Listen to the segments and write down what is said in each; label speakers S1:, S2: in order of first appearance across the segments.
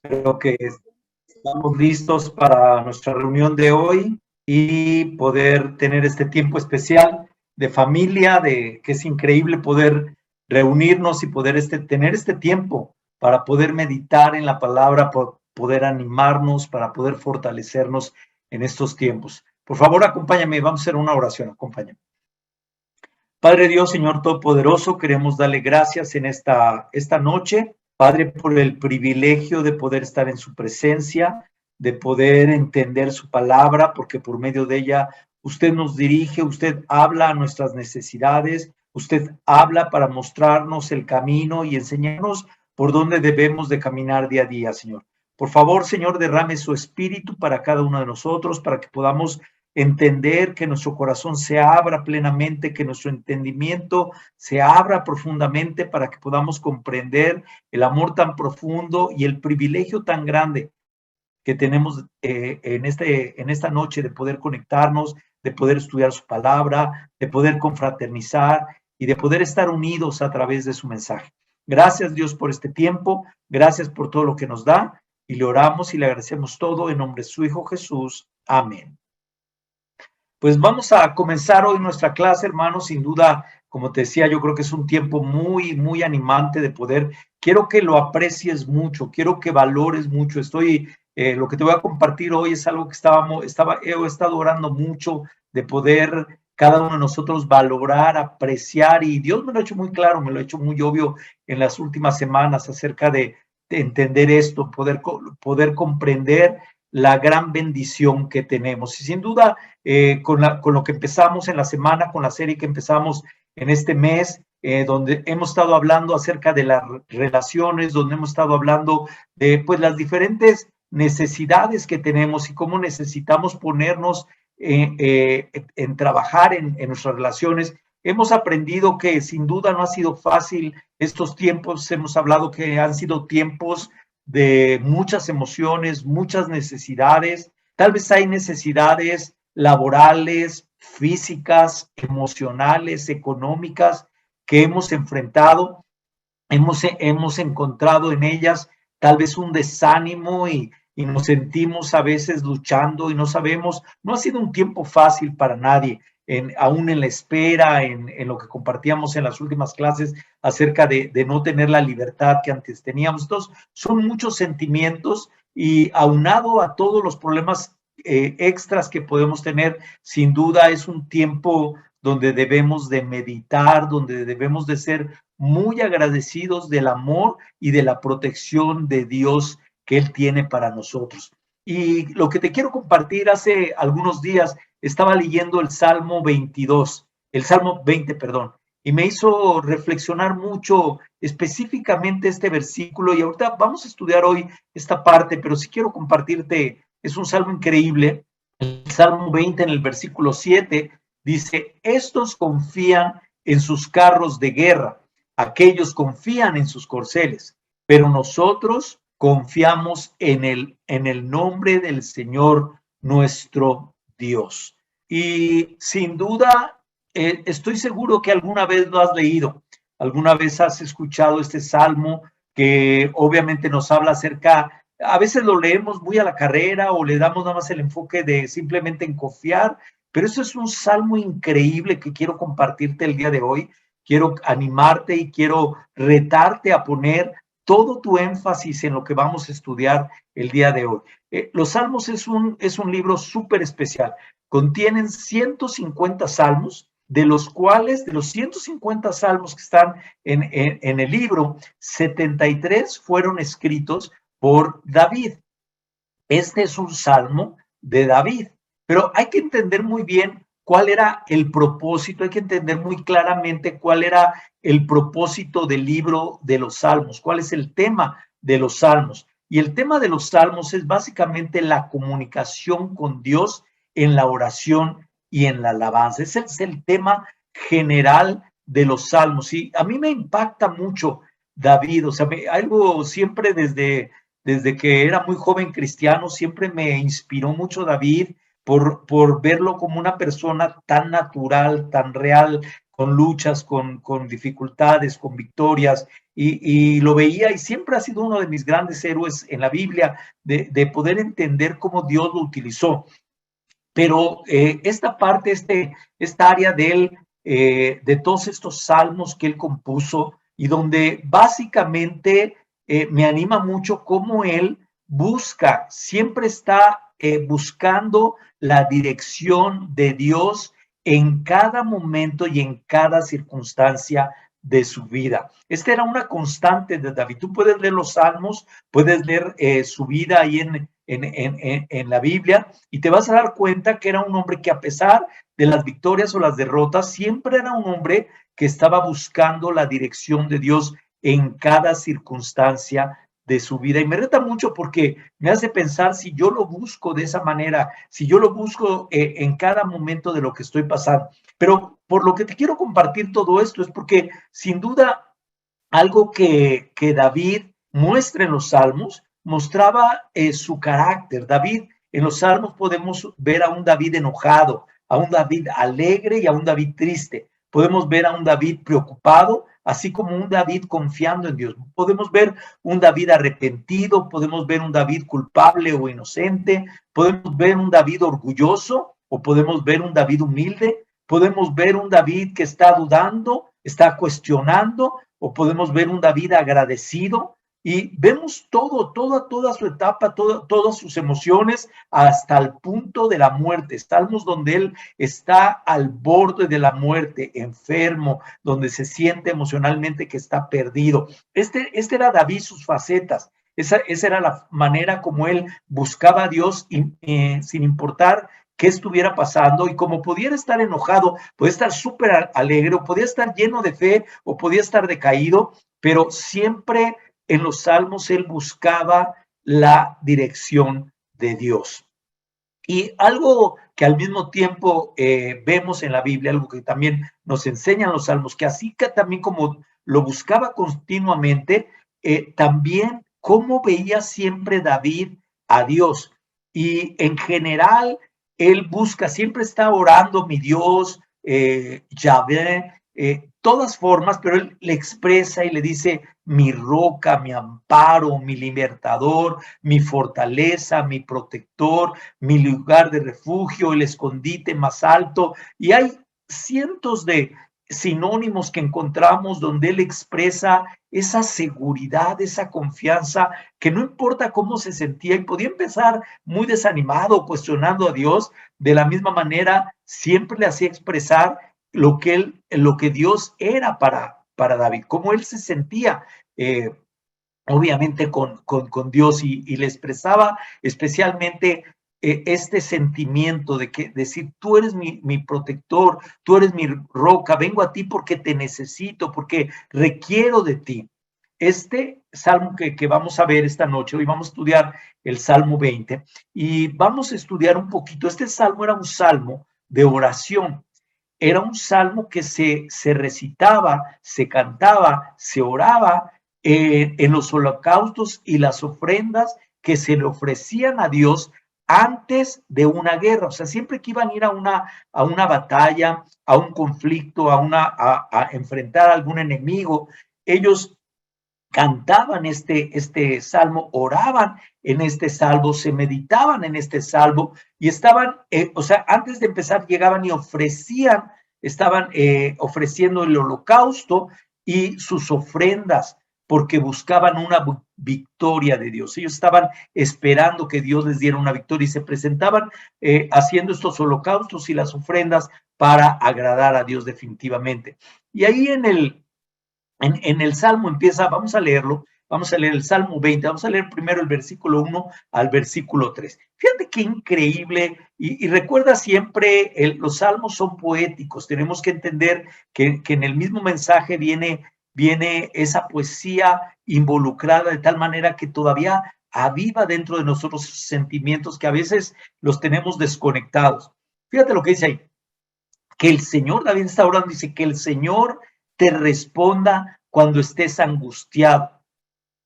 S1: Espero que estamos listos para nuestra reunión de hoy y poder tener este tiempo especial de familia, que es increíble poder reunirnos y poder tener este tiempo para poder meditar en la palabra, poder animarnos, para poder fortalecernos en estos tiempos. Por favor, acompáñame, vamos a hacer una oración, acompáñame. Padre Dios, Señor Todopoderoso, queremos darle gracias en esta noche, Padre, por el privilegio de poder estar en su presencia, de poder entender su palabra, porque por medio de ella usted nos dirige, usted habla a nuestras necesidades, usted habla para mostrarnos el camino y enseñarnos por dónde debemos de caminar día a día, Señor. Por favor, Señor, derrame su espíritu para cada uno de nosotros, para que podamos entender, que nuestro corazón se abra plenamente, que nuestro entendimiento se abra profundamente para que podamos comprender el amor tan profundo y el privilegio tan grande que tenemos en esta noche de poder conectarnos, de poder estudiar su palabra, de poder confraternizar y de poder estar unidos a través de su mensaje. Gracias, Dios, por este tiempo, gracias por todo lo que nos da y le oramos y le agradecemos todo en nombre de su Hijo Jesús. Amén. Pues vamos a comenzar hoy nuestra clase, hermanos. Sin duda, como te decía, yo creo que es un tiempo muy, muy animante de poder. Quiero que lo aprecies mucho, quiero que valores mucho. Lo que te voy a compartir hoy es algo que he estado orando mucho de poder cada uno de nosotros valorar, apreciar, y Dios me lo ha hecho muy claro, me lo ha hecho muy obvio en las últimas semanas acerca de entender esto, poder comprender la gran bendición que tenemos. Y sin duda, con lo que empezamos en la semana, con la serie que empezamos en este mes, donde hemos estado hablando acerca de las relaciones, donde hemos estado hablando de pues las diferentes necesidades que tenemos y cómo necesitamos ponernos en trabajar en nuestras relaciones. Hemos aprendido que sin duda no ha sido fácil estos tiempos. Hemos hablado que han sido tiempos de muchas emociones, muchas necesidades. Tal vez hay necesidades laborales, físicas, emocionales, económicas que hemos enfrentado. Hemos encontrado en ellas tal vez un desánimo y nos sentimos a veces luchando y no sabemos. No ha sido un tiempo fácil para nadie, aún en la espera, en lo que compartíamos en las últimas clases acerca de no tener la libertad que antes teníamos. Entonces, son muchos sentimientos y aunado a todos los problemas extras que podemos tener, sin duda es un tiempo donde debemos de meditar, donde debemos de ser muy agradecidos del amor y de la protección de Dios que Él tiene para nosotros. Y lo que te quiero compartir, hace algunos días estaba leyendo el Salmo 20, perdón, y me hizo reflexionar mucho específicamente este versículo, y ahorita vamos a estudiar hoy esta parte, pero sí quiero compartirte, es un salmo increíble. El Salmo 20 en el versículo 7 dice: estos confían en sus carros de guerra, aquellos confían en sus corceles, pero nosotros confiamos en el nombre del Señor nuestro Dios. Y sin duda, estoy seguro que alguna vez lo has leído, alguna vez has escuchado este salmo que obviamente nos habla acerca, a veces lo leemos muy a la carrera o le damos nada más el enfoque de simplemente en confiar, pero eso es un salmo increíble que quiero compartirte el día de hoy. Quiero animarte y quiero retarte a poner todo tu énfasis en lo que vamos a estudiar el día de hoy. Los Salmos es un libro súper especial. Contienen 150 salmos, de los cuales, de los 150 salmos que están en el libro, 73 fueron escritos por David. Este es un salmo de David, pero hay que entender muy bien cuál era el propósito, hay que entender muy claramente cuál era el propósito del libro de los Salmos, cuál es el tema de los Salmos. Y el tema de los Salmos es básicamente la comunicación con Dios en la oración y en la alabanza. Ese es el tema general de los Salmos. Y a mí me impacta mucho David, o sea, algo siempre desde que era muy joven cristiano, siempre me inspiró mucho David por verlo como una persona tan natural, tan real, luchas, con dificultades, con victorias, y lo veía, y siempre ha sido uno de mis grandes héroes en la Biblia, de poder entender cómo Dios lo utilizó. Pero esta parte, esta área de todos estos salmos que él compuso, y donde básicamente me anima mucho cómo él busca, siempre está buscando la dirección de Dios en cada momento y en cada circunstancia de su vida. Esta era una constante de David. Tú puedes leer los salmos, puedes leer su vida ahí en la Biblia, y te vas a dar cuenta que era un hombre que, a pesar de las victorias o las derrotas, siempre era un hombre que estaba buscando la dirección de Dios en cada circunstancia de su vida. Y me reta mucho porque me hace pensar, si yo lo busco de esa manera, si yo lo busco en cada momento de lo que estoy pasando. Pero por lo que te quiero compartir todo esto es porque, sin duda, algo que David muestra en los Salmos, mostraba su carácter. David, en los Salmos podemos ver a un David enojado, a un David alegre y a un David triste. Podemos ver a un David preocupado, así como un David confiando en Dios. Podemos ver un David arrepentido, podemos ver un David culpable o inocente, podemos ver un David orgulloso o podemos ver un David humilde, podemos ver un David que está dudando, está cuestionando, o podemos ver un David agradecido, y vemos toda su etapa, todas sus emociones, hasta el punto de la muerte. Salmos donde él está al borde de la muerte, enfermo, donde se siente emocionalmente que está perdido. Este era David, sus facetas. Esa era la manera como él buscaba a Dios, sin importar qué estuviera pasando, y como pudiera estar enojado, podía estar súper alegre, o podía estar lleno de fe, o podía estar decaído, pero siempre en los salmos él buscaba la dirección de Dios. Y algo que al mismo tiempo vemos en la Biblia, algo que también nos enseñan los salmos, que así que también como lo buscaba continuamente, también cómo veía siempre David a Dios. Y en general, él busca, siempre está orando, mi Dios, Yahvé, todas formas, pero él le expresa y le dice, mi roca, mi amparo, mi libertador, mi fortaleza, mi protector, mi lugar de refugio, el escondite más alto. Y hay cientos de sinónimos que encontramos donde él expresa esa seguridad, esa confianza, que no importa cómo se sentía, y podía empezar muy desanimado, cuestionando a Dios, de la misma manera siempre le hacía expresar lo que Dios era para David, cómo él se sentía, obviamente con Dios, y le expresaba especialmente este sentimiento de decir, tú eres mi protector, tú eres mi roca, vengo a ti porque te necesito, porque requiero de ti. Este salmo que vamos a ver esta noche, hoy vamos a estudiar el Salmo 20, y vamos a estudiar un poquito. Este salmo era un salmo de oración. Era un salmo que se recitaba, se cantaba, se oraba en los holocaustos y las ofrendas que se le ofrecían a Dios antes de una guerra. O sea, siempre que iban a ir a una batalla, a un conflicto, a enfrentar a algún enemigo, ellos cantaban este salmo, oraban en este salmo, se meditaban en este salmo, y estaban, o sea, antes de empezar llegaban y estaban ofreciendo el holocausto y sus ofrendas, porque buscaban una victoria de Dios. Ellos estaban esperando que Dios les diera una victoria, y se presentaban haciendo estos holocaustos y las ofrendas para agradar a Dios definitivamente. Y ahí en el Salmo empieza, vamos a leerlo, vamos a leer el Salmo 20, vamos a leer primero el versículo 1 al versículo 3. Fíjate qué increíble, y recuerda siempre, los salmos son poéticos, tenemos que entender que en el mismo mensaje viene esa poesía involucrada, de tal manera que todavía aviva dentro de nosotros sentimientos que a veces los tenemos desconectados. Fíjate lo que dice ahí, que el Señor, David está orando, dice que el Señor te responda cuando estés angustiado,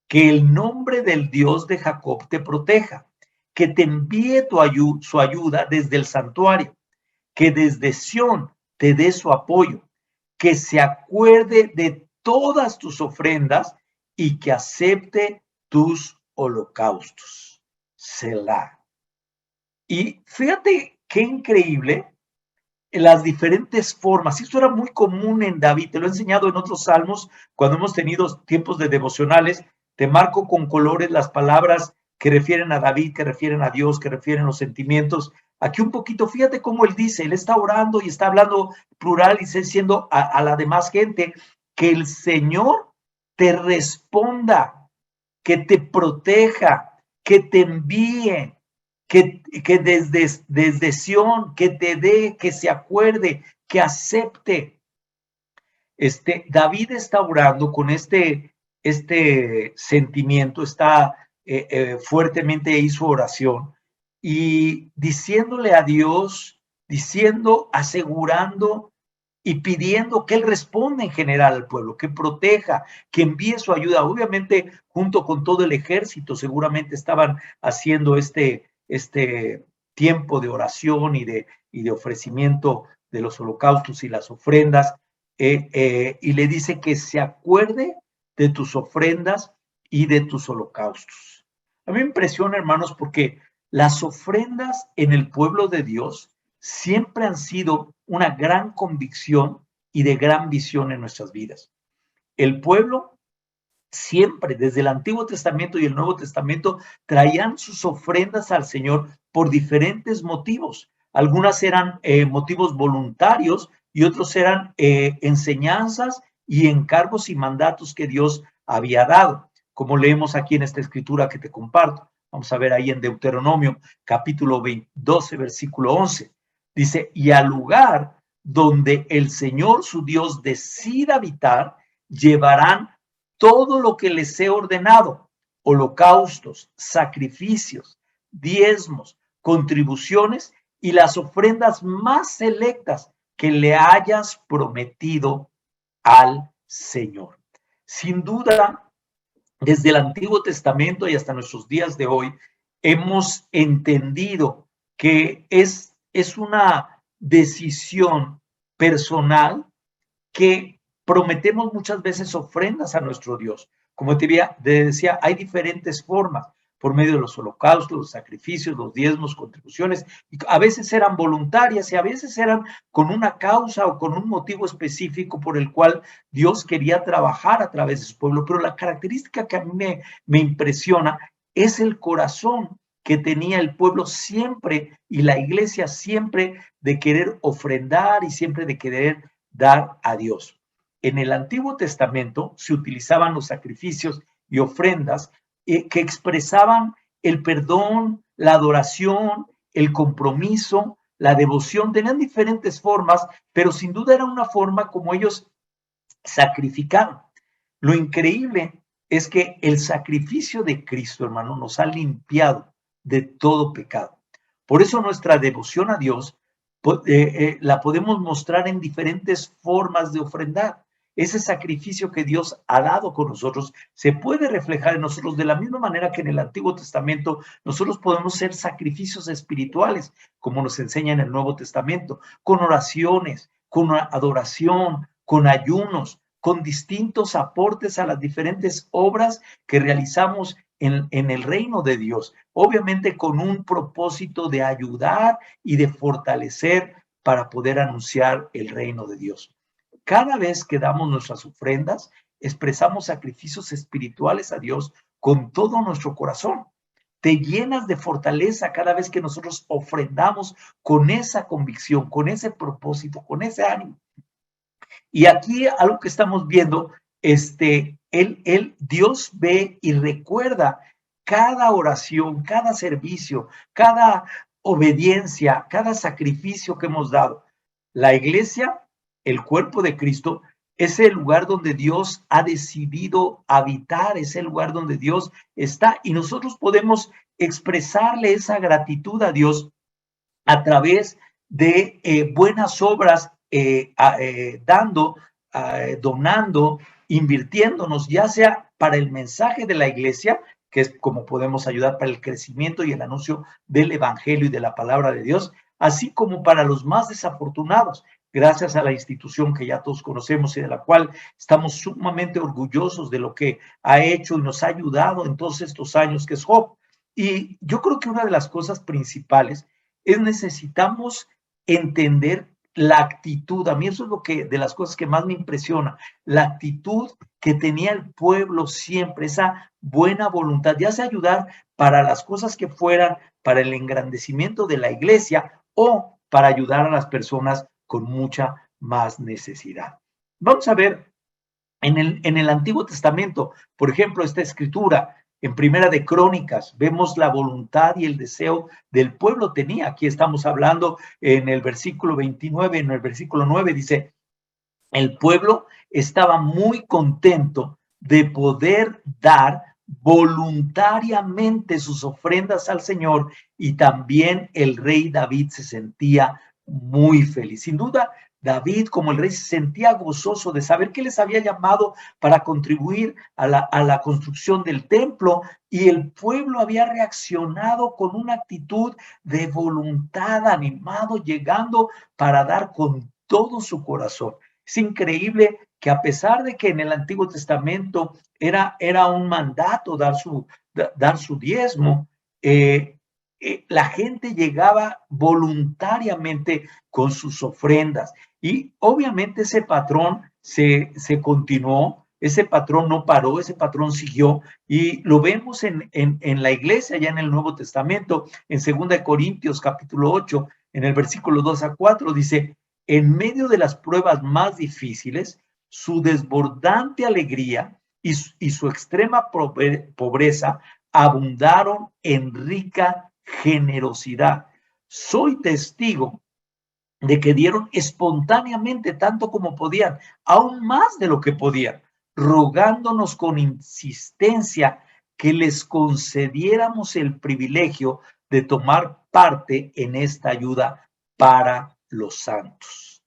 S1: que el nombre del Dios de Jacob te proteja, que te envíe su ayuda desde el santuario, que desde Sión te dé su apoyo, que se acuerde de todas tus ofrendas y que acepte tus holocaustos. Selah. Y fíjate qué increíble las diferentes formas. Esto era muy común en David, te lo he enseñado en otros salmos, cuando hemos tenido tiempos de devocionales, te marco con colores las palabras que refieren a David, que refieren a Dios, que refieren los sentimientos. Aquí un poquito, fíjate cómo él dice, él está orando y está hablando plural y está diciendo a la demás gente que el Señor te responda, que te proteja, que te envíe, que desde Sión, que te dé, que se acuerde, que acepte. David está orando con este sentimiento, está fuertemente hizo oración y diciéndole a Dios, asegurando y pidiendo que Él responda en general al pueblo, que proteja, que envíe su ayuda. Obviamente, junto con todo el ejército, seguramente estaban haciendo este tiempo de oración y de ofrecimiento de los holocaustos y las ofrendas, y le dice que se acuerde de tus ofrendas y de tus holocaustos. A mí me impresiona, hermanos, porque las ofrendas en el pueblo de Dios siempre han sido una gran convicción y de gran visión en nuestras vidas. El pueblo siempre, desde el Antiguo Testamento y el Nuevo Testamento, traían sus ofrendas al Señor por diferentes motivos. Algunas eran motivos voluntarios y otros eran enseñanzas y encargos y mandatos que Dios había dado, como leemos aquí en esta escritura que te comparto. Vamos a ver ahí en Deuteronomio, capítulo 12, versículo 11. Dice, y al lugar donde el Señor su Dios decida habitar, llevarán todo lo que les he ordenado, holocaustos, sacrificios, diezmos, contribuciones y las ofrendas más selectas que le hayas prometido al Señor. Sin duda, desde el Antiguo Testamento y hasta nuestros días de hoy, hemos entendido que es una decisión personal que prometemos muchas veces ofrendas a nuestro Dios. Como te decía, hay diferentes formas, por medio de los holocaustos, los sacrificios, los diezmos, contribuciones, y a veces eran voluntarias y a veces eran con una causa o con un motivo específico por el cual Dios quería trabajar a través de su pueblo. Pero la característica que a mí me impresiona es el corazón que tenía el pueblo siempre y la iglesia siempre de querer ofrendar y siempre de querer dar a Dios. En el Antiguo Testamento se utilizaban los sacrificios y ofrendas que expresaban el perdón, la adoración, el compromiso, la devoción. Tenían diferentes formas, pero sin duda era una forma como ellos sacrificaban. Lo increíble es que el sacrificio de Cristo, hermano, nos ha limpiado de todo pecado. Por eso nuestra devoción a Dios la podemos mostrar en diferentes formas de ofrendar. Ese sacrificio que Dios ha dado con nosotros se puede reflejar en nosotros de la misma manera que en el Antiguo Testamento nosotros podemos ser sacrificios espirituales, como nos enseña en el Nuevo Testamento, con oraciones, con adoración, con ayunos, con distintos aportes a las diferentes obras que realizamos en el reino de Dios, obviamente con un propósito de ayudar y de fortalecer para poder anunciar el reino de Dios. Cada vez que damos nuestras ofrendas, expresamos sacrificios espirituales a Dios con todo nuestro corazón. Te llenas de fortaleza cada vez que nosotros ofrendamos con esa convicción, con ese propósito, con ese ánimo. Y aquí algo que estamos viendo, Dios ve y recuerda cada oración, cada servicio, cada obediencia, cada sacrificio que hemos dado. La iglesia, el cuerpo de Cristo, es el lugar donde Dios ha decidido habitar, es el lugar donde Dios está y nosotros podemos expresarle esa gratitud a Dios a través de buenas obras, dando, donando, invirtiéndonos, ya sea para el mensaje de la iglesia, que es como podemos ayudar para el crecimiento y el anuncio del evangelio y de la palabra de Dios, así como para los más desafortunados. gracias a la institución que ya todos conocemos y de la cual estamos sumamente orgullosos de lo que ha hecho y nos ha ayudado en todos estos años, que es Job. Y yo creo que una de las cosas principales es necesitamos entender la actitud. A mí eso es lo que de las cosas que más me impresiona, la actitud que tenía el pueblo siempre, esa buena voluntad, ya sea ayudar para las cosas que fueran, para el engrandecimiento de la iglesia o para ayudar a las personas con mucha más necesidad. Vamos a ver en el Antiguo Testamento, por ejemplo, esta escritura en Primera de Crónicas, vemos la voluntad y el deseo del pueblo tenía. Aquí estamos hablando en el versículo 29, en el versículo 9 dice, el pueblo estaba muy contento de poder dar voluntariamente sus ofrendas al Señor y también el rey David se sentía muy feliz. Sin duda, David como el rey se sentía gozoso de saber que les había llamado para contribuir a la construcción del templo y el pueblo había reaccionado con una actitud de voluntad, animado, llegando para dar con todo su corazón. Es increíble que a pesar de que en el Antiguo Testamento era un mandato dar su diezmo, la gente llegaba voluntariamente con sus ofrendas. Y obviamente ese patrón se continuó, ese patrón no paró, ese patrón siguió y lo vemos en la iglesia ya en el Nuevo Testamento, en 2 Corintios capítulo 8, en el versículo 2 a 4, dice, en medio de las pruebas más difíciles, su desbordante alegría y su extrema pobreza abundaron en rica generosidad. Soy testigo de que dieron espontáneamente tanto como podían, aún más de lo que podían, rogándonos con insistencia que les concediéramos el privilegio de tomar parte en esta ayuda para los santos.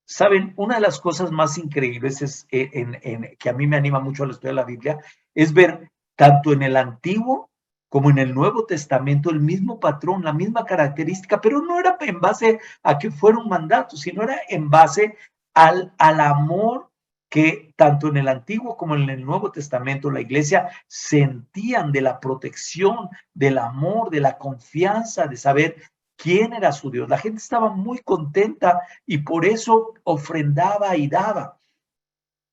S1: Saben, una de las cosas más increíbles es, que a mí me anima mucho al estudiar la Biblia, es ver tanto en el Antiguo como en el Nuevo Testamento el mismo patrón, la misma característica, pero no era en base a que fuera un mandato, sino era en base al amor que tanto en el Antiguo como en el Nuevo Testamento la iglesia sentían de la protección, del amor, de la confianza, de saber quién era su Dios. La gente estaba muy contenta y por eso ofrendaba y daba.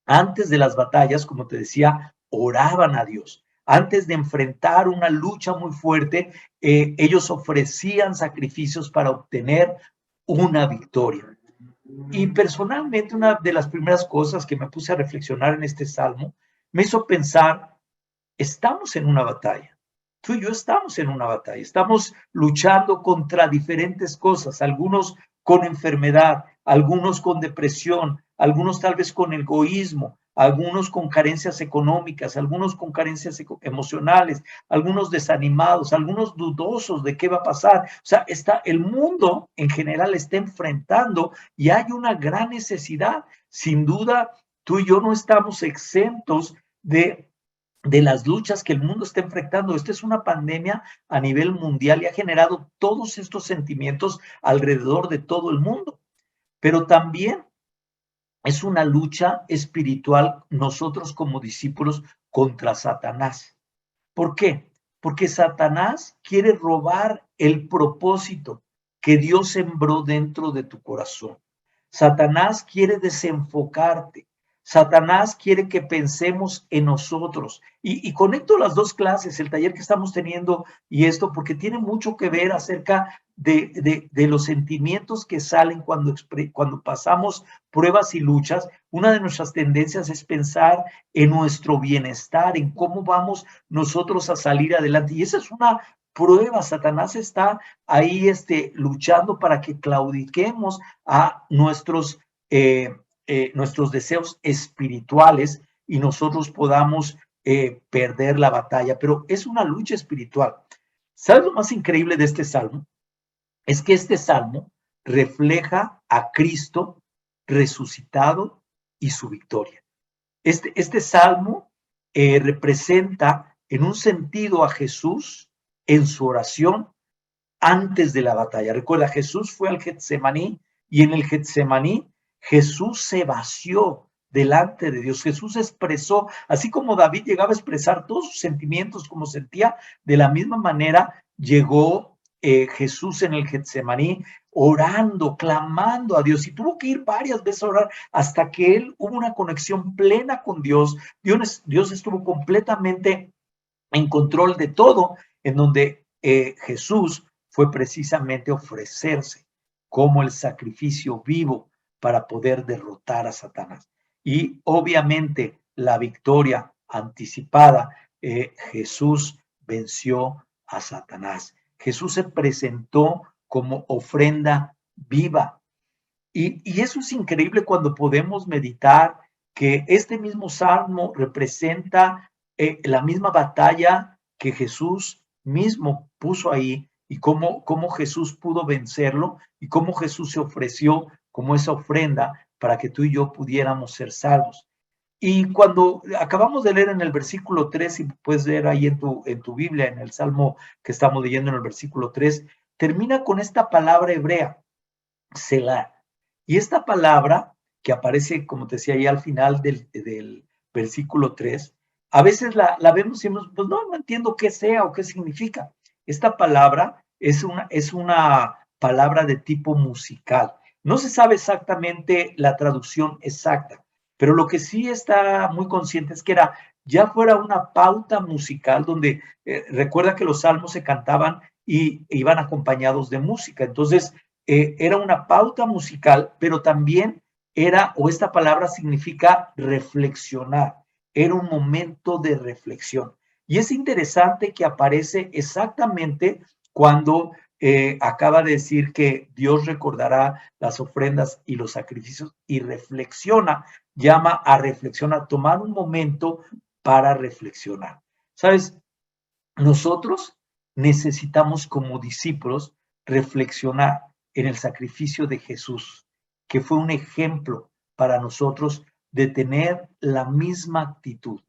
S1: Antes de las batallas, como te decía, oraban a Dios. Antes de enfrentar una lucha muy fuerte, ellos ofrecían sacrificios para obtener una victoria. Y personalmente, una de las primeras cosas que me puse a reflexionar en este salmo, me hizo pensar, estamos en una batalla. Tú y yo estamos en una batalla. Estamos luchando contra diferentes cosas, algunos con enfermedad, algunos con depresión, algunos tal vez con egoísmo, algunos con carencias económicas, algunos con carencias emocionales, algunos desanimados, algunos dudosos de qué va a pasar. O sea, el mundo en general está enfrentando y hay una gran necesidad. Sin duda, tú y yo no estamos exentos de las luchas que el mundo está enfrentando. Esta es una pandemia a nivel mundial y ha generado todos estos sentimientos alrededor de todo el mundo. Pero también es una lucha espiritual nosotros como discípulos contra Satanás. ¿Por qué? Porque Satanás quiere robar el propósito que Dios sembró dentro de tu corazón. Satanás quiere desenfocarte. Satanás quiere que pensemos en nosotros. Y conecto las dos clases, el taller que estamos teniendo y esto, porque tiene mucho que ver acerca de los sentimientos que salen cuando pasamos pruebas y luchas. Una de nuestras tendencias es pensar en nuestro bienestar, en cómo vamos nosotros a salir adelante. Y esa es una prueba. Satanás está ahí luchando para que claudiquemos a nuestros deseos espirituales y nosotros podamos perder la batalla. Pero es una lucha espiritual. ¿Sabes lo más increíble de este salmo? Es que este salmo refleja a Cristo resucitado y su victoria. Este salmo representa en un sentido a Jesús en su oración antes de la batalla. Recuerda, Jesús fue al Getsemaní Y en el Getsemaní, Jesús se vació delante de Dios. Jesús expresó, así como David llegaba a expresar todos sus sentimientos como sentía, de la misma manera llegó Jesús en el Getsemaní orando, clamando a Dios, y tuvo que ir varias veces a orar hasta que él hubo una conexión plena con Dios. Dios estuvo completamente en control de todo, en donde Jesús fue precisamente ofrecerse como el sacrificio vivo para poder derrotar a Satanás. Y obviamente la victoria anticipada, Jesús venció a Satanás. Jesús se presentó como ofrenda viva. Y eso es increíble cuando podemos meditar que este mismo salmo representa la misma batalla que Jesús mismo puso ahí, y cómo Jesús pudo vencerlo, y cómo Jesús se ofreció como esa ofrenda para que tú y yo pudiéramos ser salvos. Y cuando acabamos de leer en el versículo 3, y puedes leer ahí en tu Biblia, en el salmo que estamos leyendo en el versículo 3, termina con esta palabra hebrea, Selah. Y esta palabra que aparece, como te decía, ahí al final del versículo 3, a veces la vemos y decimos, pues no entiendo qué sea o qué significa. Esta palabra es una palabra de tipo musical. No se sabe exactamente la traducción exacta, pero lo que sí está muy consciente es que era ya fuera una pauta musical donde recuerda que los salmos se cantaban y iban acompañados de música. Entonces, era una pauta musical, pero también era, o esta palabra significa reflexionar, era un momento de reflexión. Y es interesante que aparece exactamente cuando acaba de decir que Dios recordará las ofrendas y los sacrificios y reflexiona, llama a reflexionar, tomar un momento para reflexionar. ¿Sabes? Nosotros necesitamos como discípulos reflexionar en el sacrificio de Jesús, que fue un ejemplo para nosotros de tener la misma actitud,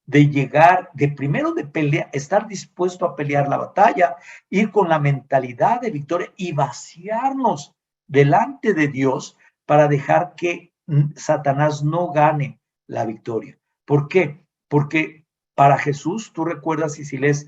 S1: de llegar, de primero de pelear, estar dispuesto a pelear la batalla, ir con la mentalidad de victoria y vaciarnos delante de Dios para dejar que Satanás no gane la victoria. ¿Por qué? Porque para Jesús, tú recuerdas, y si lees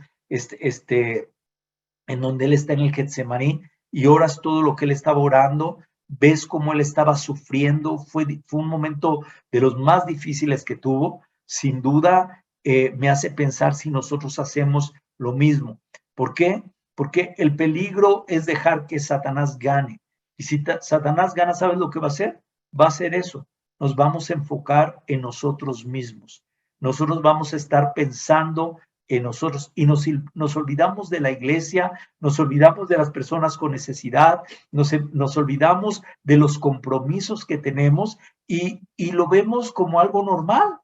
S1: en donde él está en el Getsemaní y oras todo lo que él estaba orando, ves cómo él estaba sufriendo, fue un momento de los más difíciles que tuvo, sin duda me hace pensar si nosotros hacemos lo mismo. ¿Por qué? Porque el peligro es dejar que Satanás gane. Y si Satanás gana, ¿sabes lo que va a hacer? Va a hacer eso. Nos vamos a enfocar en nosotros mismos. Nosotros vamos a estar pensando en nosotros y nos olvidamos de la iglesia, nos olvidamos de las personas con necesidad, nos olvidamos de los compromisos que tenemos y lo vemos como algo normal.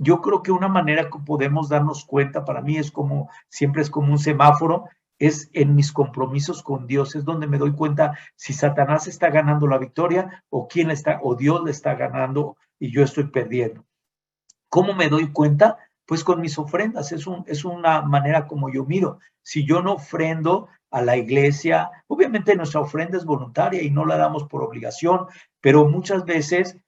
S1: Yo creo que una manera que podemos darnos cuenta, para mí es como, siempre es como un semáforo, es en mis compromisos con Dios, es donde me doy cuenta si Satanás está ganando la victoria o quién está, o Dios le está ganando y yo estoy perdiendo. ¿Cómo me doy cuenta? Pues con mis ofrendas, es una manera como yo miro. Si yo no ofrendo a la iglesia, obviamente nuestra ofrenda es voluntaria y no la damos por obligación, pero muchas veces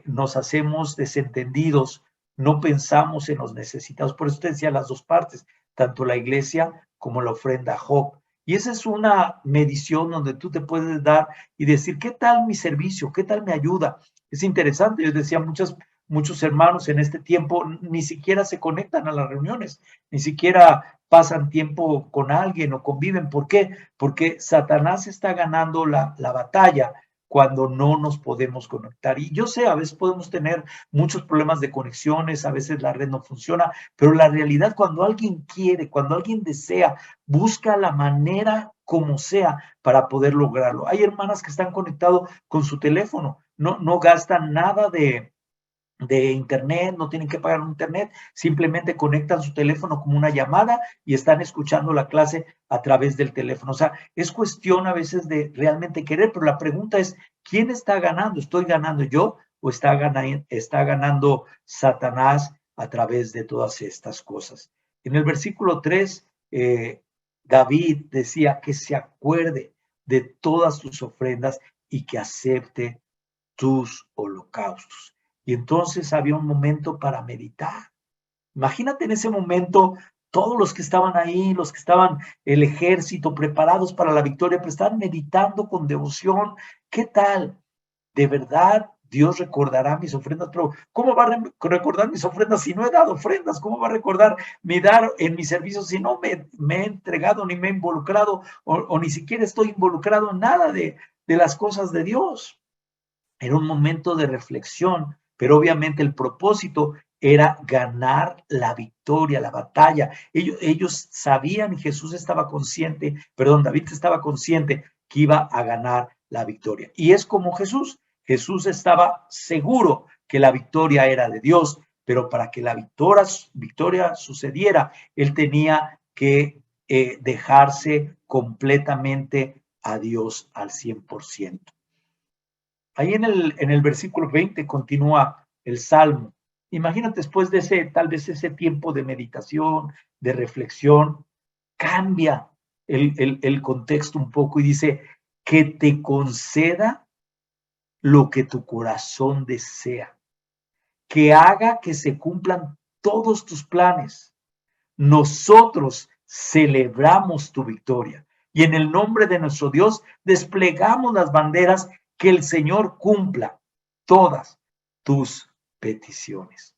S1: nos hacemos desentendidos, no pensamos en los necesitados. Por eso te decía las dos partes, tanto la iglesia como la ofrenda a Job. Y esa es una medición donde tú te puedes dar y decir, ¿qué tal mi servicio? ¿Qué tal mi ayuda? Es interesante, yo decía, muchos hermanos en este tiempo ni siquiera se conectan a las reuniones, ni siquiera pasan tiempo con alguien o conviven. ¿Por qué? Porque Satanás está ganando la batalla cuando no nos podemos conectar. Y yo sé, a veces podemos tener muchos problemas de conexiones, a veces la red no funciona, pero la realidad, cuando alguien quiere, cuando alguien desea, busca la manera como sea para poder lograrlo. Hay hermanas que están conectados con su teléfono, no gastan nada de internet, no tienen que pagar un internet, simplemente conectan su teléfono como una llamada y están escuchando la clase a través del teléfono. O sea, es cuestión a veces de realmente querer, pero la pregunta es, ¿quién está ganando? ¿Estoy ganando yo o está ganando Satanás a través de todas estas cosas? En el versículo 3, David decía que se acuerde de todas sus ofrendas y que acepte tus holocaustos. Y entonces había un momento para meditar. Imagínate en ese momento todos los que estaban ahí, los que estaban el ejército preparados para la victoria, pero estaban meditando con devoción. ¿Qué tal? De verdad, Dios recordará mis ofrendas, pero ¿cómo va a recordar mis ofrendas si no he dado ofrendas? ¿Cómo va a recordar mi dar en mi servicio si no me he entregado, ni me he involucrado, o ni siquiera estoy involucrado en nada de las cosas de Dios? Era un momento de reflexión, pero obviamente el propósito era ganar la victoria, la batalla. Ellos sabían y Jesús estaba consciente, David estaba consciente que iba a ganar la victoria. Y es como Jesús estaba seguro que la victoria era de Dios, pero para que la victoria sucediera, él tenía que dejarse completamente a Dios al 100%. Ahí en el versículo 20 continúa el Salmo. Imagínate después de tal vez ese tiempo de meditación, de reflexión, cambia el contexto un poco y dice, que te conceda lo que tu corazón desea, que haga que se cumplan todos tus planes. Nosotros celebramos tu victoria y en el nombre de nuestro Dios desplegamos las banderas, que el Señor cumpla todas tus peticiones.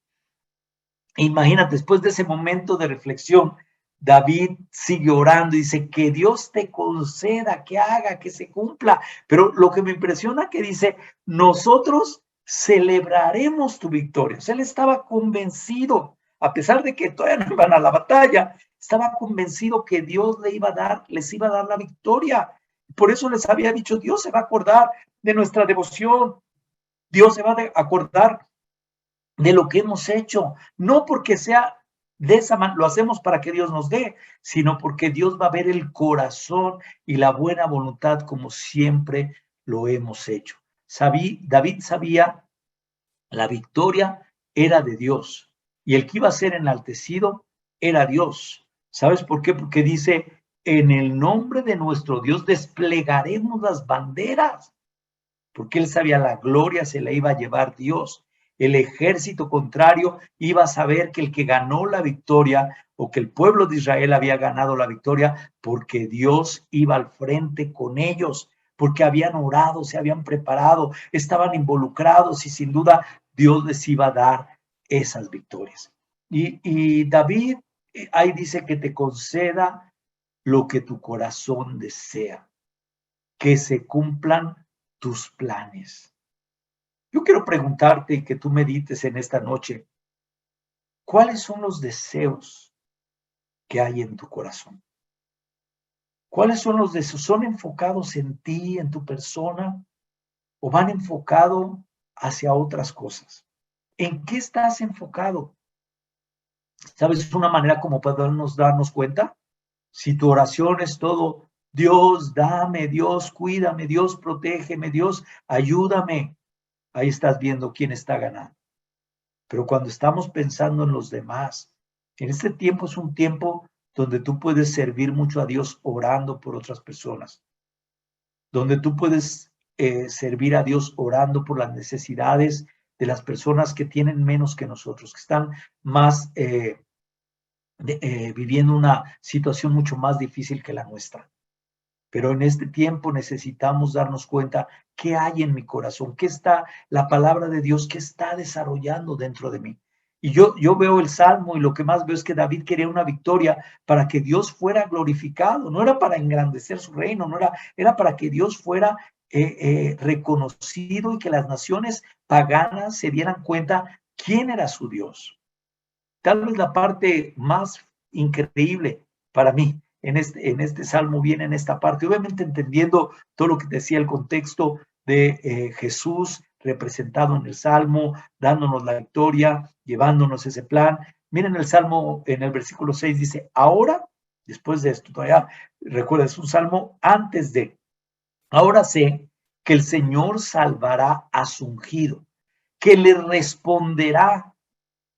S1: Imagínate, después de ese momento de reflexión, David sigue orando y dice, que Dios te conceda, que haga, que se cumpla. Pero lo que me impresiona que dice, nosotros celebraremos tu victoria. O sea, él estaba convencido, a pesar de que todavía no iban a la batalla, estaba convencido que Dios les iba a dar la victoria. Por eso les había dicho, Dios se va a acordar de nuestra devoción, Dios se va a acordar de lo que hemos hecho, no porque sea de esa manera, lo hacemos para que Dios nos dé, sino porque Dios va a ver el corazón y la buena voluntad como siempre lo hemos hecho. David sabía, la victoria era de Dios y el que iba a ser enaltecido era Dios. ¿Sabes por qué? Porque dice, en el nombre de nuestro Dios desplegaremos las banderas, porque él sabía la gloria se la iba a llevar Dios. El ejército contrario iba a saber que el que ganó la victoria, o que el pueblo de Israel había ganado la victoria, porque Dios iba al frente con ellos, porque habían orado, se habían preparado, estaban involucrados y sin duda Dios les iba a dar esas victorias. Y David ahí dice que te conceda lo que tu corazón desea, que se cumplan tus planes. Yo quiero preguntarte y que tú medites en esta noche, ¿cuáles son los deseos que hay en tu corazón? ¿Cuáles son los deseos? ¿Son enfocados en ti, en tu persona, o van enfocados hacia otras cosas? ¿En qué estás enfocado? ¿Sabes una manera como podemos darnos cuenta? Si tu oración es todo, Dios, dame, Dios, cuídame, Dios, protégeme, Dios, ayúdame, ahí estás viendo quién está ganando. Pero cuando estamos pensando en los demás, en este tiempo es un tiempo donde tú puedes servir mucho a Dios orando por otras personas, donde tú puedes servir a Dios orando por las necesidades de las personas que tienen menos que nosotros, que están más viviendo una situación mucho más difícil que la nuestra. Pero en este tiempo necesitamos darnos cuenta qué hay en mi corazón, qué está la palabra de Dios, qué está desarrollando dentro de mí. Y yo veo el Salmo y lo que más veo es que David quería una victoria para que Dios fuera glorificado, no era para engrandecer su reino, era para que Dios fuera reconocido y que las naciones paganas se dieran cuenta quién era su Dios. Tal vez la parte más increíble para mí en este salmo viene en esta parte, obviamente entendiendo todo lo que decía el contexto de Jesús representado en el salmo, dándonos la victoria, llevándonos ese plan. Miren el salmo, en el versículo 6 dice, ahora, después de esto, todavía recuerda, es un salmo antes de, ahora sé que el Señor salvará a su ungido, que le responderá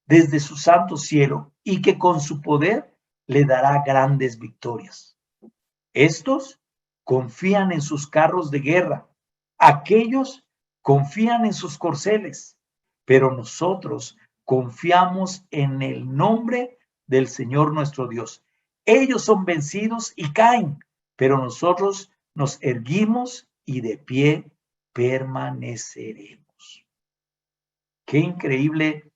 S1: desde su santo cielo y que con su poder le dará grandes victorias. Estos confían en sus carros de guerra, Aquellos confían en sus corceles, pero nosotros confiamos en el nombre del Señor nuestro Dios. Ellos son vencidos y caen, pero nosotros nos erguimos y de pie permaneceremos. Qué increíble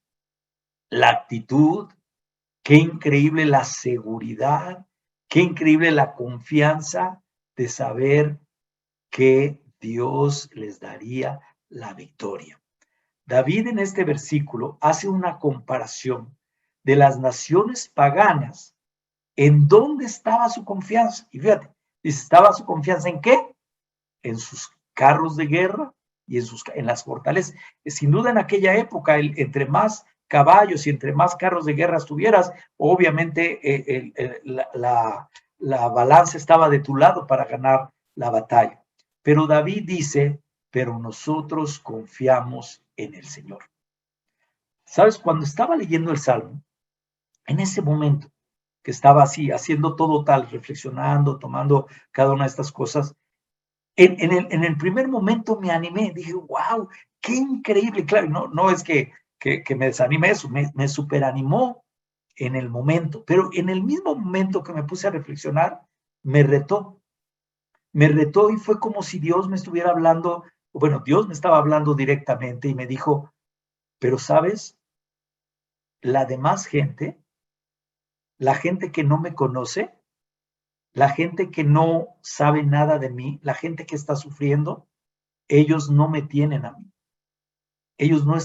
S1: la actitud, qué increíble la seguridad, qué increíble la confianza de saber que Dios les daría la victoria. David en este versículo hace una comparación de las naciones paganas, en dónde estaba su confianza. Y fíjate, dice, ¿estaba su confianza en qué? En sus carros de guerra y en las fortalezas. Sin duda en aquella época, entre más caballos y entre más carros de guerra tuvieras, obviamente la balanza estaba de tu lado para ganar la batalla. Pero David dice, pero nosotros confiamos en el Señor. ¿Sabes? Cuando estaba leyendo el Salmo, en ese momento que estaba así, haciendo todo tal, reflexionando, tomando cada una de estas cosas, en el primer momento me animé, dije, wow, qué increíble. Claro, no es que me desanime eso, me superanimó en el momento, pero en el mismo momento que me puse a reflexionar, me retó y fue como si Dios me estuviera hablando, bueno, Dios me estaba hablando directamente y me dijo, pero sabes, la demás gente, la gente que no me conoce, la gente que no sabe nada de mí, la gente que está sufriendo, ellos no me tienen a mí. Ellos no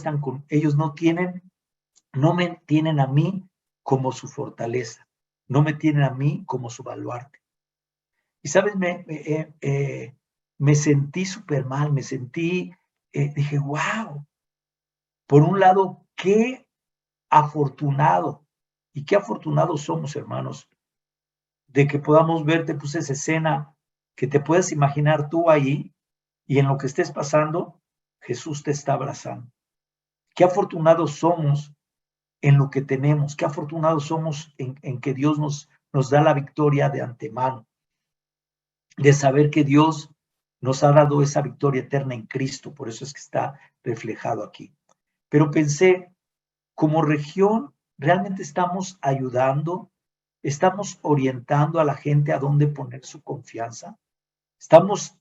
S1: me tienen a mí como su fortaleza, no me tienen a mí como su baluarte. Y sabes, me sentí súper mal, dije, wow, por un lado, qué afortunado, y qué afortunados somos, hermanos, de que podamos ver, te puse esa escena, que te puedas imaginar tú ahí, y en lo que estés pasando, Jesús te está abrazando. Qué afortunados somos en lo que tenemos, qué afortunados somos en que Dios nos da la victoria de antemano, de saber que Dios nos ha dado esa victoria eterna en Cristo, por eso es que está reflejado aquí. Pero pensé, como región, ¿realmente estamos ayudando? ¿Estamos orientando a la gente a dónde poner su confianza? ¿Estamos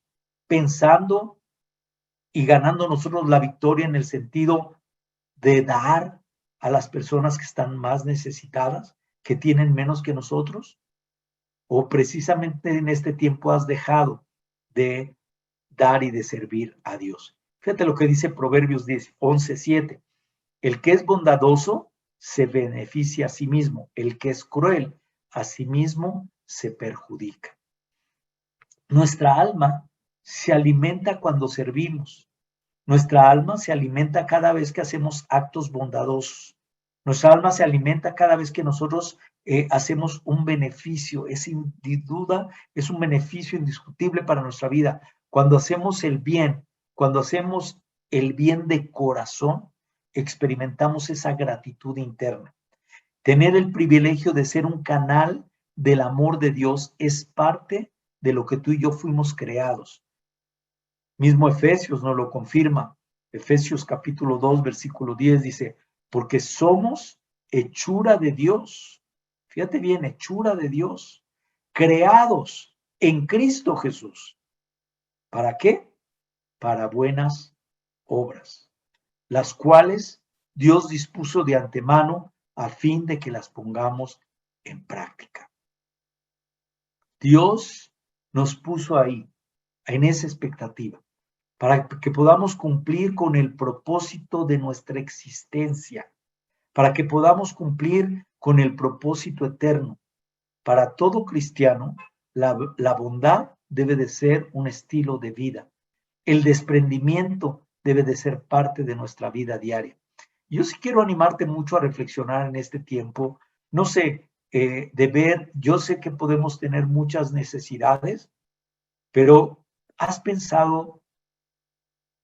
S1: pensando y ganando nosotros la victoria en el sentido de dar a las personas que están más necesitadas, que tienen menos que nosotros? ¿O precisamente en este tiempo has dejado de dar y de servir a Dios? Fíjate lo que dice Proverbios 11:7. El que es bondadoso se beneficia a sí mismo. El que es cruel a sí mismo se perjudica. Nuestra alma se alimenta cuando servimos. Nuestra alma se alimenta cada vez que hacemos actos bondadosos. Nuestra alma se alimenta cada vez que nosotros hacemos un beneficio. Es sin duda, es un beneficio indiscutible para nuestra vida. Cuando hacemos el bien, cuando hacemos el bien de corazón, experimentamos esa gratitud interna. Tener el privilegio de ser un canal del amor de Dios es parte de lo que tú y yo fuimos creados. Mismo Efesios nos lo confirma. Efesios capítulo 2, versículo 10 dice, porque somos hechura de Dios. Fíjate bien, hechura de Dios, creados en Cristo Jesús. ¿Para qué? Para buenas obras, las cuales Dios dispuso de antemano a fin de que las pongamos en práctica. Dios nos puso ahí, en esa expectativa, para que podamos cumplir con el propósito de nuestra existencia, para que podamos cumplir con el propósito eterno. Para todo cristiano, la bondad debe de ser un estilo de vida. El desprendimiento debe de ser parte de nuestra vida diaria. Yo sí quiero animarte mucho a reflexionar en este tiempo, no sé, de ver, yo sé que podemos tener muchas necesidades, pero ¿has pensado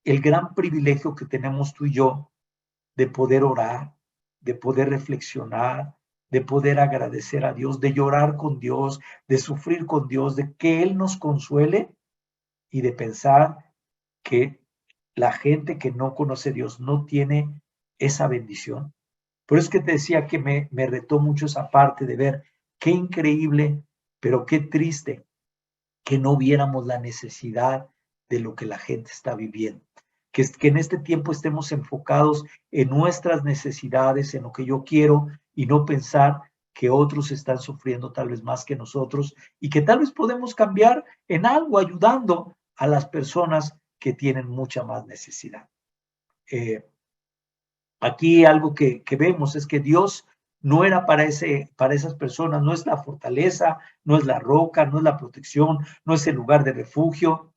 S1: el gran privilegio que tenemos tú y yo de poder orar, de poder reflexionar, de poder agradecer a Dios, de llorar con Dios, de sufrir con Dios, de que Él nos consuele y de pensar que la gente que no conoce a Dios no tiene esa bendición. Por eso es que te decía que me retó mucho esa parte de ver qué increíble, pero qué triste que no viéramos la necesidad de lo que la gente está viviendo. Que en este tiempo estemos enfocados en nuestras necesidades, en lo que yo quiero, y no pensar que otros están sufriendo tal vez más que nosotros y que tal vez podemos cambiar en algo ayudando a las personas que tienen mucha más necesidad. Aquí algo que vemos es que Dios no era para esas personas, no es la fortaleza, no es la roca, no es la protección, no es el lugar de refugio.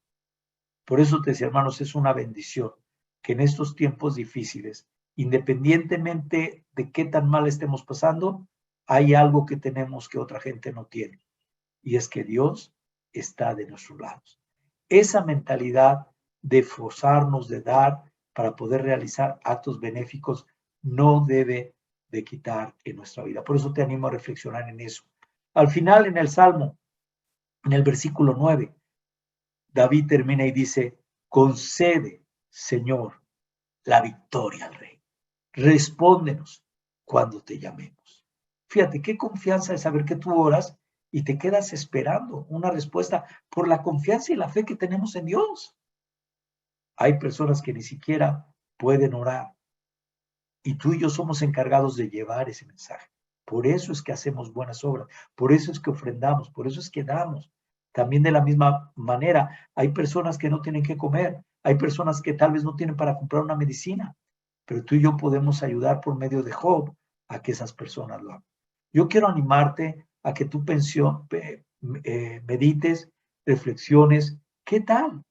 S1: Por eso te decía, hermanos, es una bendición que en estos tiempos difíciles, independientemente de qué tan mal estemos pasando, hay algo que tenemos que otra gente no tiene, y es que Dios está de nuestros lados. Esa mentalidad de forzarnos, de dar para poder realizar actos benéficos, no debe de quitar en nuestra vida. Por eso te animo a reflexionar en eso. Al final, en el Salmo, en el versículo 9, David termina y dice, concede, Señor, la victoria al Rey. Respóndenos cuando te llamemos. Fíjate, qué confianza de saber que tú oras y te quedas esperando una respuesta por la confianza y la fe que tenemos en Dios. Hay personas que ni siquiera pueden orar y tú y yo somos encargados de llevar ese mensaje. Por eso es que hacemos buenas obras, por eso es que ofrendamos, por eso es que damos. También de la misma manera, hay personas que no tienen que comer, hay personas que tal vez no tienen para comprar una medicina, pero tú y yo podemos ayudar por medio de Job a que esas personas lo hagan. Yo quiero animarte a que tú medites, reflexiones, ¿qué tal?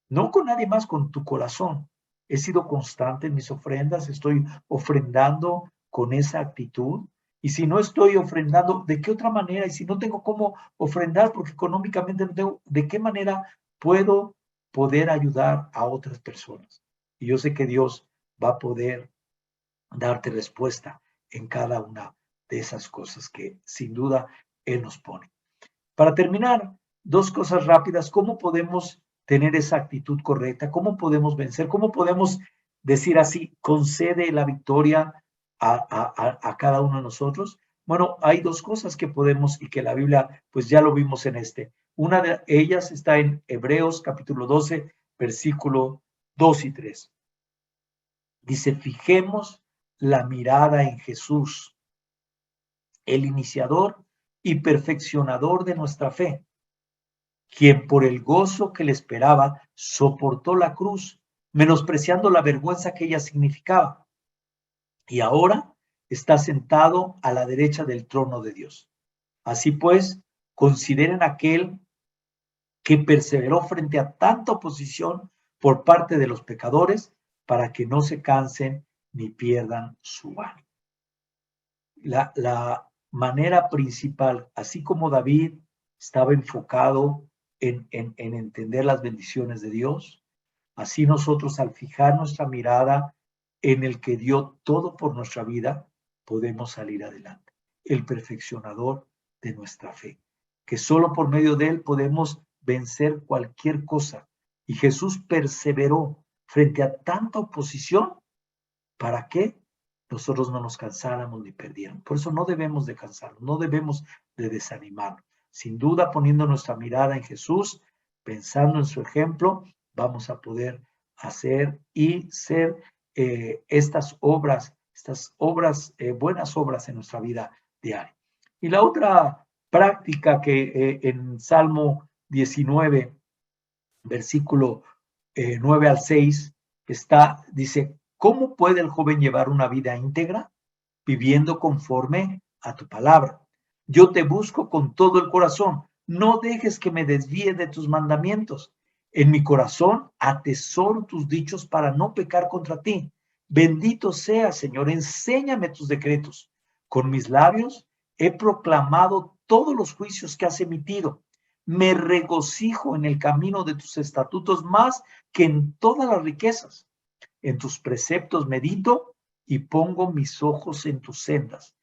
S1: No con nadie más, con tu corazón. He sido constante en mis ofrendas, estoy ofrendando con esa actitud. Y si no estoy ofrendando, ¿de qué otra manera? Y si no tengo cómo ofrendar, porque económicamente no tengo, ¿de qué manera puedo poder ayudar a otras personas? Y yo sé que Dios va a poder darte respuesta en cada una de esas cosas que sin duda Él nos pone. Para terminar, dos cosas rápidas. ¿Cómo podemos tener esa actitud correcta? ¿Cómo podemos vencer? ¿Cómo podemos decir así, concede la victoria a cada uno de nosotros? Bueno, hay dos cosas que podemos y que la Biblia, pues ya lo vimos en este. Una de ellas está en Hebreos capítulo 12, versículo 2 y 3. Dice, fijemos la mirada en Jesús, el iniciador y perfeccionador de nuestra fe, quien por el gozo que le esperaba soportó la cruz, menospreciando la vergüenza que ella significaba, y ahora está sentado a la derecha del trono de Dios. Así pues, consideren aquel que perseveró frente a tanta oposición por parte de los pecadores, para que no se cansen ni pierdan su ánimo. La manera principal, así como David estaba enfocado en entender las bendiciones de Dios, así nosotros al fijar nuestra mirada en el que dio todo por nuestra vida, podemos salir adelante. El perfeccionador de nuestra fe, que solo por medio de él podemos vencer cualquier cosa. Y Jesús perseveró frente a tanta oposición. ¿Para qué? Nosotros no nos cansáramos ni perdiéramos. Por eso no debemos de cansarnos, no debemos de desanimarnos. Sin duda, poniendo nuestra mirada en Jesús, pensando en su ejemplo, vamos a poder hacer y ser estas obras, buenas obras en nuestra vida diaria. Y la otra práctica que en Salmo 19, versículo 9 al 6, dice, ¿cómo puede el joven llevar una vida íntegra? Viviendo conforme a tu palabra. Yo te busco con todo el corazón. No dejes que me desvíe de tus mandamientos. En mi corazón atesoro tus dichos para no pecar contra ti. Bendito seas, Señor, enséñame tus decretos. Con mis labios he proclamado todos los juicios que has emitido. Me regocijo en el camino de tus estatutos más que en todas las riquezas. En tus preceptos medito y pongo mis ojos en tus sendas.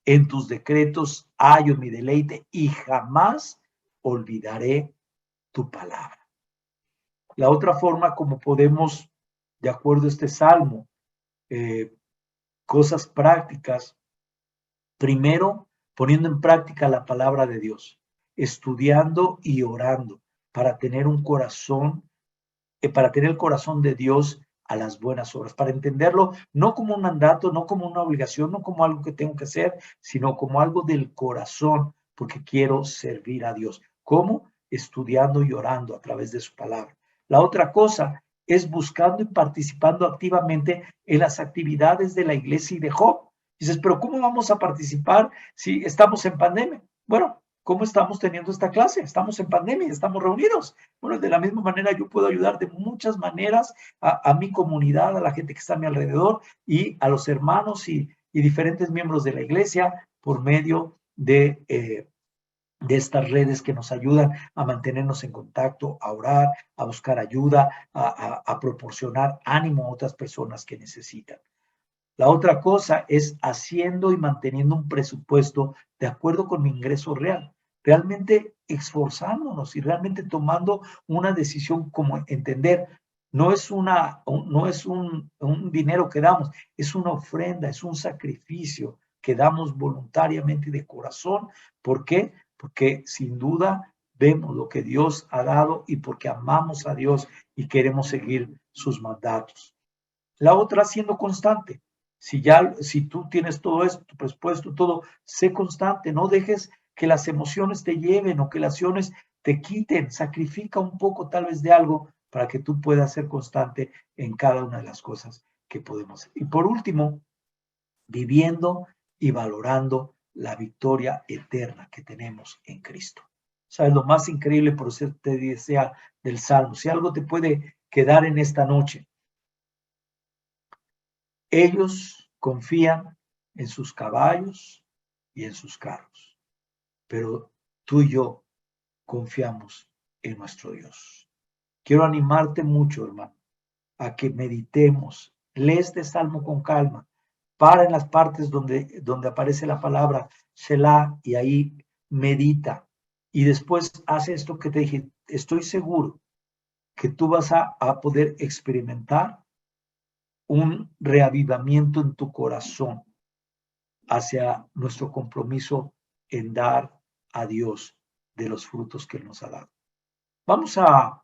S1: En tus decretos hallo mi deleite y jamás olvidaré tu palabra. La otra forma como podemos, de acuerdo a este salmo, cosas prácticas, primero poniendo en práctica la palabra de Dios, estudiando y orando para tener un corazón, para tener el corazón de Dios a las buenas obras, para entenderlo no como un mandato, no como una obligación, no como algo que tengo que hacer, sino como algo del corazón, porque quiero servir a Dios. ¿Cómo? Estudiando y orando a través de su palabra. La otra cosa es buscando y participando activamente en las actividades de la iglesia y de Job. Dices, pero ¿cómo vamos a participar si estamos en pandemia? Bueno, ¿cómo estamos teniendo esta clase? Estamos en pandemia, estamos reunidos. Bueno, de la misma manera yo puedo ayudar de muchas maneras a mi comunidad, a la gente que está a mi alrededor y a los hermanos y diferentes miembros de la iglesia por medio de estas redes que nos ayudan a mantenernos en contacto, a orar, a buscar ayuda, a proporcionar ánimo a otras personas que necesitan. La otra cosa es haciendo y manteniendo un presupuesto de acuerdo con mi ingreso real, realmente esforzándonos y realmente tomando una decisión como entender, no es un dinero que damos, es una ofrenda, es un sacrificio que damos voluntariamente y de corazón. ¿Por qué? Porque sin duda vemos lo que Dios ha dado y porque amamos a Dios y queremos seguir sus mandatos. La otra, siendo constante. Si tú tienes todo esto, tu presupuesto, todo, sé constante, no dejes que las emociones te lleven o que las acciones te quiten, sacrifica un poco tal vez de algo para que tú puedas ser constante en cada una de las cosas que podemos hacer. Y por último, viviendo y valorando la victoria eterna que tenemos en Cristo. ¿Sabes? Lo más increíble, por eso te decía del Salmo, si algo te puede quedar en esta noche, ellos confían en sus caballos y en sus carros, pero tú y yo confiamos en nuestro Dios. Quiero animarte mucho, hermano, a que meditemos, lee este salmo con calma, para en las partes donde aparece la palabra Selah y ahí medita. Y después hace esto que te dije, estoy seguro que tú vas a poder experimentar un reavivamiento en tu corazón hacia nuestro compromiso en dar a Dios de los frutos que Él nos ha dado. Vamos a